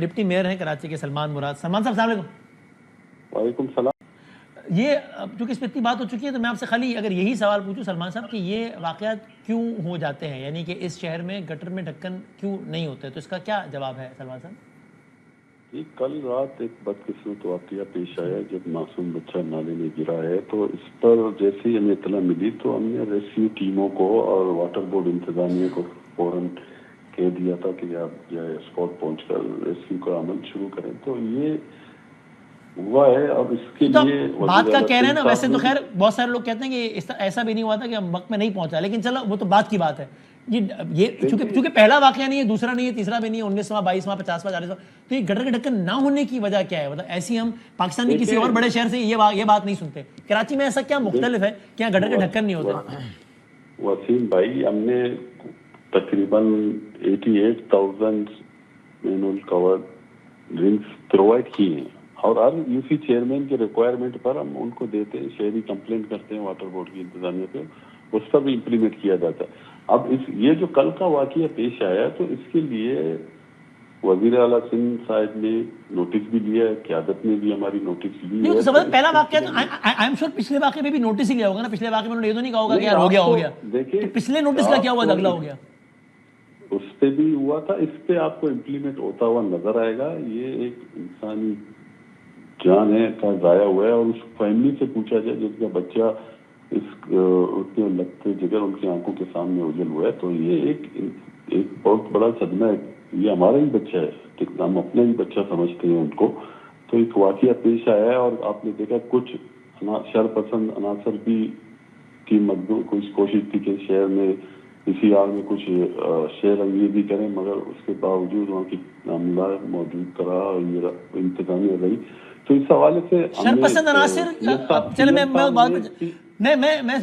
Deputy mayor ہیں کراچی کے سلمان مراد. سلمان صاحب السلام علیکم. وعلیکم السلام. یہ چونکہ اس پہ اتنی بات ہو چکی ہے تو میں آپ سے خالی اگر یہی سوال پوچھوں سلمان صاحب کہ یہ واقعات کیوں ہو جاتے ہیں, یعنی کہ اس شہر میں گٹر میں ڈھکن کیوں نہیں ہوتے, تو اس کا کیا جواب ہے سلمان صاحب؟ جی, کل رات ایک بدقسمت واقعہ پیش آیا جب معصوم بچہ نالے میں گرا ہے. تو اس پر جیسے ہی ہمیں اطلاع ملی تو ہم نے ریسکیو ٹیموں کو اور واٹر بورڈ انتظامیہ کو فوراً کہہ دیا تھا کہ آپ جو ہے اسپاٹ پہنچ کر ریسکیو کا عمل شروع کریں. تو یہ ہوا ہے. اب اس کے لیے بات کا کہہ رہے ہیں نا, ویسے تو خیر بہت سارے لوگ کہتے ہیں کہ ایسا بھی نہیں ہوا تھا کہ ہم وقت میں نہیں پہنچا, لیکن چلو وہ تو بات کی بات ہے. یہ چونکہ پہلا واقعہ نہیں ہے, دوسرا نہیں ہے, تیسرا بھی نہیں ہے, 19واں 22واں 50واں 40واں, تو یہ گٹر کے ڈھکن نہ ہونے کی وجہ کیا ہے؟ مطلب ایسی ہم پاکستان میں کسی اور بڑے شہر سے یہ بات نہیں سنتے, کراچی میں ایسا کیا مختلف ہے کہ یہاں گٹر کے ڈھکن نہیں ہوتے؟ وسیم بھائی, ہم نے تقریباً 88,000 مینول کور ڈرنکس پرووائڈ کی ہیں اور ہر یو سی چیئرمین کے ریکوائرمنٹ پر ہم ان کو دیتے ہیں. شہری کمپلینٹ کرتے ہیں واٹر بورڈ کی انتظامیہ پہ, اس پر بھی امپلیمنٹ کیا جاتا ہے. اب یہ جو کل کا واقعہ پیش آیا تو اس کے لیے وزیر اعلیٰ سندھ صاحب نے نوٹس بھی لیا ہے, قیادت نے بھی ہماری نوٹس لی ہے. پہلا واقعہ تو آئی ایم شیور پچھلے واقعے میں بھی نوٹس ہی لیا ہوگا نا. پچھلے واقعے میں انہوں نے یہ تو نہیں کہا ہوگا کہ یار ہو گیا, تو پچھلے نوٹس کا کیا ہوا اگلا ہو گیا؟ اس پہ بھی ہوا تھا, اس پہ آپ کو امپلیمنٹ ہوتا ہوا نظر آئے گا. یہ ایک انسانی جان ہے کا ضائع ہوا ہے, اور اس فیملی سے پوچھا جائے جس کا بچہ اس کے لگتے جگر ان کی آنکھوں کے سامنے اجل ہوا ہے, تو یہ ایک بہت بڑا صدمہ ہے. یہ ہمارا ہی بچہ ہے, ہم اپنا ہی بچہ سمجھتے ہیں ان کو. تو ایک واقعہ پیش آیا ہے اور آپ نے دیکھا کچھ شر پسند عناصر بھی کی کچھ کوشش تھی کہ شہر میں اسی حال میں کچھ شہر انگیزی کریں, مگر اس کے باوجود وہاں کی عملہ موجود رہا اور یہ انتظامیہ رہی. تو اس حوالے سے شر پسند عناصر, چلے میں